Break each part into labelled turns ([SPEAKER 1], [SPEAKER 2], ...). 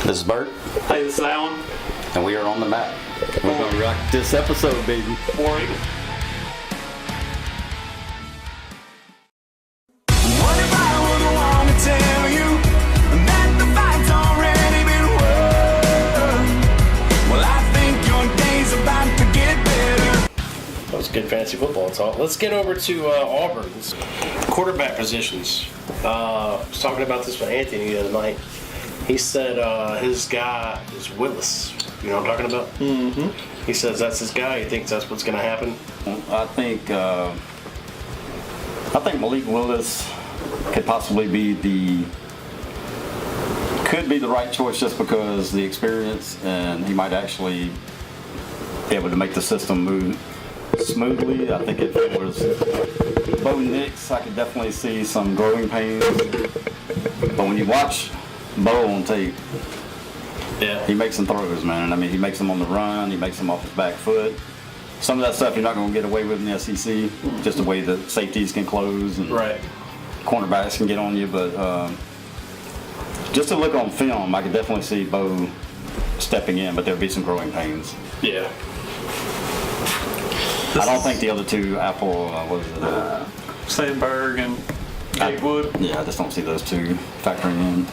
[SPEAKER 1] This is Bert.
[SPEAKER 2] Hey, this is Alan.
[SPEAKER 1] And we are on the map. We're going to rock this episode, baby.
[SPEAKER 2] What if
[SPEAKER 3] I were the one to tell you that the fight's already been won? Well, I think your day's about to get better.
[SPEAKER 4] That was good fantasy football talk. Let's get over to Auburn's quarterback positions. I was talking about this with Anthony the other night. He said his guy is Willis. You know what I'm talking about? Mm-hmm. He says that's his guy. He thinks that's what's going to happen.
[SPEAKER 1] I think Malik Willis could possibly be the right choice just because the experience, and he might actually be able to make the system move smoothly. I think if it was Bo Nix, I could definitely see some growing pains. But when you watch Bo on tape,
[SPEAKER 4] yeah,
[SPEAKER 1] he makes some throws, man. I mean, he makes them on the run. He makes them off his back foot. Some of that stuff you're not going to get away with in the SEC, just the way the safeties can close and
[SPEAKER 4] right.
[SPEAKER 1] cornerbacks can get on you. But just to look on film, I could definitely see Bo stepping in, but there'll be some growing pains.
[SPEAKER 4] Yeah.
[SPEAKER 1] I don't think the other two, Apple,
[SPEAKER 2] Sandberg and Gatewood?
[SPEAKER 1] Yeah, I just don't see those two factoring in.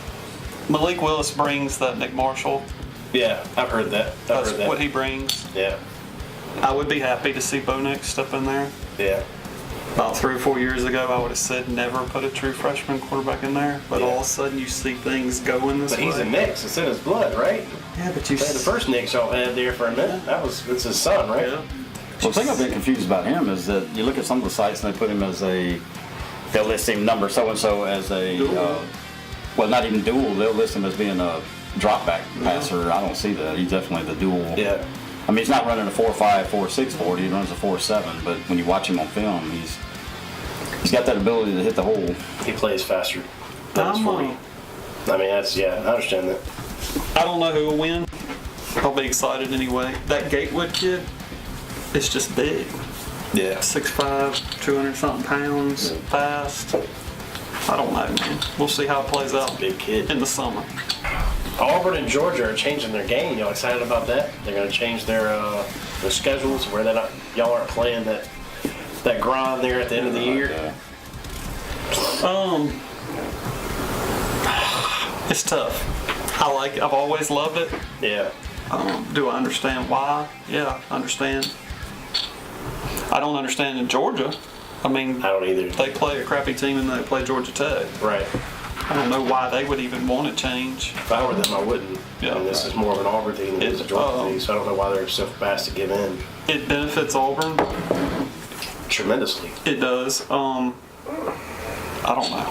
[SPEAKER 2] Malik Willis brings that Nick Marshall.
[SPEAKER 4] Yeah, I've heard that.
[SPEAKER 2] That's what he brings.
[SPEAKER 4] Yeah.
[SPEAKER 2] I would be happy to see Bo Nix step in there.
[SPEAKER 4] Yeah.
[SPEAKER 2] About 3 or 4 years ago, I would have said never put a true freshman quarterback in there. But all of a sudden, you see things going this way.
[SPEAKER 4] But he's a Nix. It's in his blood, right?
[SPEAKER 2] Yeah, but you
[SPEAKER 4] the first Nix y'all had there for a minute. It's his son, right?
[SPEAKER 2] Yeah.
[SPEAKER 1] Well, the thing I've been confused about him is that you look at some of the sites and they put him as they'll list him number so-and-so as well, not even dual, they'll list him as being a drop back passer. I don't see that. He's definitely the dual.
[SPEAKER 4] Yeah.
[SPEAKER 1] I mean, he's not running a 4.5, 4.6 40. He runs a 4.7, but when you watch him on film, he's got that ability to hit the hole.
[SPEAKER 4] He plays faster than his 40. I mean, I understand that.
[SPEAKER 2] I don't know who will win. I'll be excited anyway. That Gatewood kid, it's just big.
[SPEAKER 4] Yeah.
[SPEAKER 2] 6'5", 200-something pounds, fast. I don't know, man. We'll see how it plays out.
[SPEAKER 4] Big kid.
[SPEAKER 2] In the summer.
[SPEAKER 4] Auburn and Georgia are changing their game. Y'all excited about that? They're going to change their schedules where y'all aren't playing that grind there at the end of the year.
[SPEAKER 2] It's tough. I like it. I've always loved it.
[SPEAKER 4] Yeah.
[SPEAKER 2] Do I understand why? Yeah, I understand. I don't understand in Georgia. I mean,
[SPEAKER 4] I don't either.
[SPEAKER 2] They play a crappy team and they play Georgia Tech.
[SPEAKER 4] Right.
[SPEAKER 2] I don't know why they would even want to change.
[SPEAKER 4] If I were them, I wouldn't.
[SPEAKER 2] Yeah.
[SPEAKER 4] And this is more of an Auburn team than it is a Georgia team, so I don't know why they're so fast to give in.
[SPEAKER 2] It benefits Auburn
[SPEAKER 4] tremendously.
[SPEAKER 2] It does. I don't know.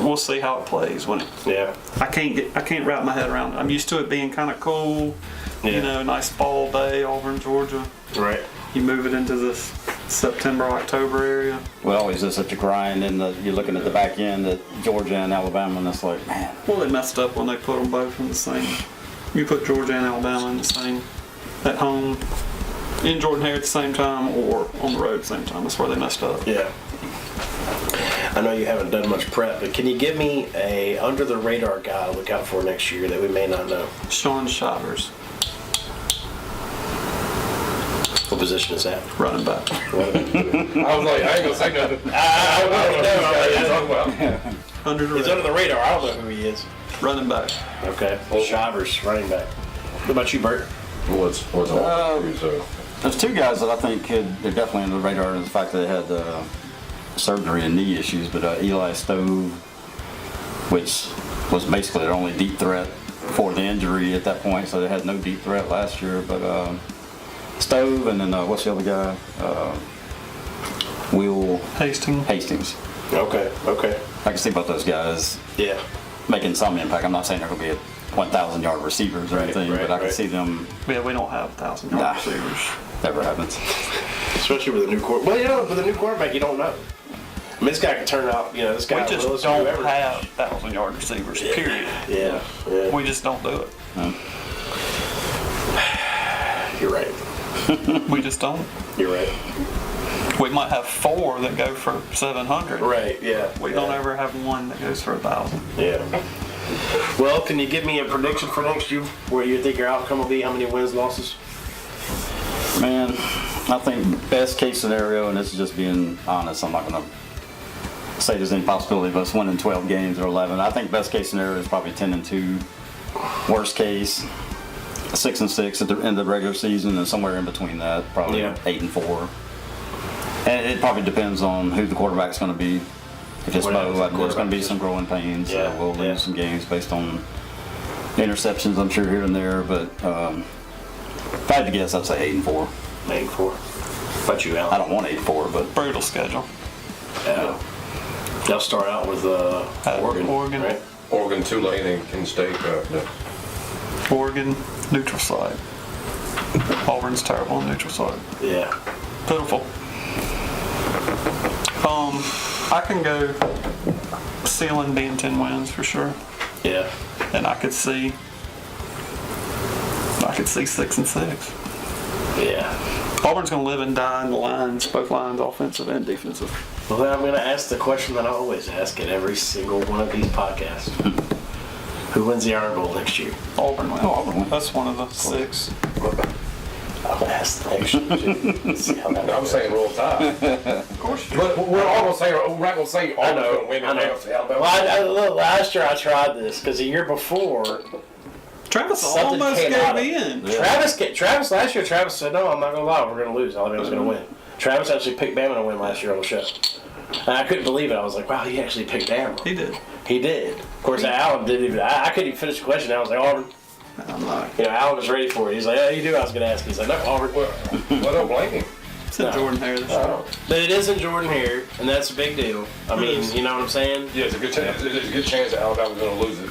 [SPEAKER 2] We'll see how it plays when it.
[SPEAKER 4] Yeah.
[SPEAKER 2] I can't wrap my head around it. I'm used to it being kind of cool.
[SPEAKER 4] Yeah.
[SPEAKER 2] You know, nice fall day, Auburn, Georgia.
[SPEAKER 4] Right.
[SPEAKER 2] You move it into this September, October area.
[SPEAKER 1] Well, is this such a grind? And you're looking at the back end at Georgia and Alabama, and it's like, man.
[SPEAKER 2] Well, they messed up when they put them both in the same. You put Georgia and Alabama in the same, at home, in Jordan-Hare at the same time, or on the road at the same time. That's where they messed up.
[SPEAKER 4] Yeah. I know you haven't done much prep, but can you give me a under-the-radar guy to look out for next year that we may not know?
[SPEAKER 2] Sean Shivers.
[SPEAKER 4] What position is that?
[SPEAKER 2] Running back.
[SPEAKER 5] I was like, I ain't gonna say nothing.
[SPEAKER 4] I don't know. He's under the radar. I don't know who he is.
[SPEAKER 2] Running back.
[SPEAKER 4] Okay. Shivers, running back. What about you, Bert?
[SPEAKER 5] What's all
[SPEAKER 1] There's two guys that I think they're definitely under the radar in the fact that they had surgery and knee issues, but Eli Stove, which was basically their only deep threat for the injury at that point, so they had no deep threat last year, but Stove, and then what's the other guy? Will Hastings.
[SPEAKER 4] Okay.
[SPEAKER 1] I can see both those guys making some impact. I'm not saying they're going to be at 1,000-yard receivers or anything, but I can see them.
[SPEAKER 2] Yeah, we don't have 1,000-yard receivers.
[SPEAKER 1] Never happens.
[SPEAKER 4] Especially with a new quarterback. Well, you know, with a new quarterback, you don't know. I mean, this guy can turn out, this guy.
[SPEAKER 2] We just don't have 1,000-yard receivers, period.
[SPEAKER 4] Yeah.
[SPEAKER 2] We just don't do it.
[SPEAKER 4] You're right.
[SPEAKER 2] We just don't.
[SPEAKER 4] You're right.
[SPEAKER 2] We might have 4 that go for 700.
[SPEAKER 4] Right, yeah.
[SPEAKER 2] We don't ever have one that goes for 1,000.
[SPEAKER 4] Yeah. Well, can you give me a prediction for next year? Where you think your outcome will be? How many wins, losses?
[SPEAKER 1] Man, I think best case scenario, and this is just being honest, I'm not going to say there's any possibility of us winning 12 games or 11. I think best case scenario is probably 10-2. Worst case, 6-6 at the end of the regular season, and somewhere in between that, probably 8-4. And it probably depends on who the quarterback's going to be. If it's Bo, there's going to be some growing pains. We'll lose some games based on interceptions, I'm sure, here and there. But if I had to guess, I'd say 8-4.
[SPEAKER 4] 8-4. But you, Alan?
[SPEAKER 1] I don't want 8-4, but
[SPEAKER 2] Brutal schedule.
[SPEAKER 4] Yeah. They'll start out with Oregon, right?
[SPEAKER 5] Oregon, Tulane, and Kent State.
[SPEAKER 2] Oregon, neutral site. Auburn's terrible on neutral site.
[SPEAKER 4] Yeah.
[SPEAKER 2] Pitiful. I can go ceiling being 10 wins for sure.
[SPEAKER 4] Yeah.
[SPEAKER 2] And I could see 6-6.
[SPEAKER 4] Yeah.
[SPEAKER 2] Auburn's going to live and die in the lines, both lines, offensive and defensive.
[SPEAKER 4] Well, then I'm going to ask the question that I always ask at every single one of these podcasts. Who wins the Iron Bowl next year?
[SPEAKER 2] Auburn wins. That's one of the 6.
[SPEAKER 4] I'm going to ask the next year. See how that
[SPEAKER 5] I'm
[SPEAKER 4] goes.
[SPEAKER 5] saying roll tide.
[SPEAKER 2] Of course you
[SPEAKER 5] But we're all gonna say we're not gonna say Auburn's gonna win.
[SPEAKER 4] I know.
[SPEAKER 5] Alabama.
[SPEAKER 4] Well, look, last year I tried this because the year before,
[SPEAKER 2] Travis
[SPEAKER 4] Something
[SPEAKER 2] almost
[SPEAKER 4] came
[SPEAKER 2] gave
[SPEAKER 4] out of
[SPEAKER 2] me
[SPEAKER 4] it.
[SPEAKER 2] in.
[SPEAKER 4] Travis last year, Travis said, no, I'm not going to lie, we're going to lose. Alabama's going to win. Travis actually picked Bama to win last year on the show. And I couldn't believe it. I was like, wow, he actually picked Bama.
[SPEAKER 2] He did.
[SPEAKER 4] He did. Of course, Alan didn't even, I couldn't even finish the question. I was like, Auburn.
[SPEAKER 2] I'm not.
[SPEAKER 4] You know, Alan was ready for it. He's like, yeah, you do. I was going to ask. He's like, no, Auburn.
[SPEAKER 5] Well, don't blame him.
[SPEAKER 2] It's in Jordan Hare this year.
[SPEAKER 4] But it is in Jordan here, and that's a big deal. I mean, you know what I'm saying?
[SPEAKER 5] Yeah, it's a good chance. There's a good chance that Alabama's gonna lose it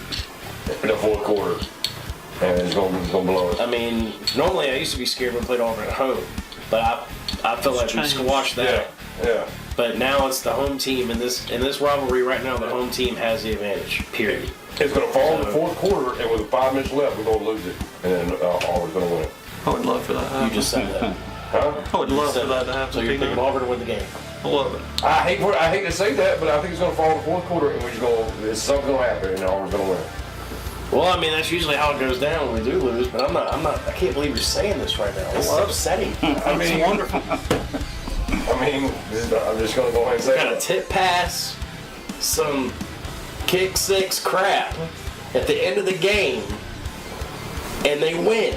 [SPEAKER 5] in the fourth quarter, and it's gonna blow it.
[SPEAKER 4] I mean, normally I used to be scared when we played Auburn at home, but I feel like we
[SPEAKER 2] changed.
[SPEAKER 4] squashed that.
[SPEAKER 5] Yeah.
[SPEAKER 4] But now it's the home team in this rivalry right now. The home team has the advantage. Period.
[SPEAKER 5] It's gonna fall in the fourth quarter, and with 5 minutes left, we're gonna lose it, and then Auburn's gonna win it.
[SPEAKER 2] I would love for that to happen.
[SPEAKER 4] You just said that.
[SPEAKER 5] Huh?
[SPEAKER 2] I would love for that to happen.
[SPEAKER 4] So you're picking Auburn to win the game.
[SPEAKER 2] I love it.
[SPEAKER 5] I hate to say that, but I think it's gonna fall in the fourth quarter, and something's gonna happen, and Auburn's gonna win.
[SPEAKER 4] Well, I mean that's usually how it goes down when we do lose. But I'm not. I can't believe you're saying this right now. This is upsetting.
[SPEAKER 5] I mean,
[SPEAKER 2] It's wonderful.
[SPEAKER 5] I'm just gonna go ahead and say
[SPEAKER 4] Got a
[SPEAKER 5] that.
[SPEAKER 4] tip pass, some kick six crap at the end of the game, and they win.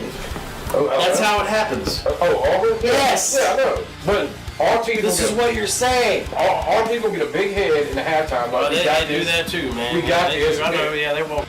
[SPEAKER 4] That's how it happens.
[SPEAKER 5] Auburn?
[SPEAKER 4] Yes.
[SPEAKER 5] Yeah, I know. But our team.
[SPEAKER 4] This is what you're saying.
[SPEAKER 5] Our team will get a big head in the halftime. Like
[SPEAKER 4] Well,
[SPEAKER 5] we
[SPEAKER 4] they
[SPEAKER 5] got
[SPEAKER 4] do
[SPEAKER 5] this.
[SPEAKER 4] that too, man.
[SPEAKER 5] We got
[SPEAKER 4] They
[SPEAKER 5] this.
[SPEAKER 4] do. I know. Yeah, they won't.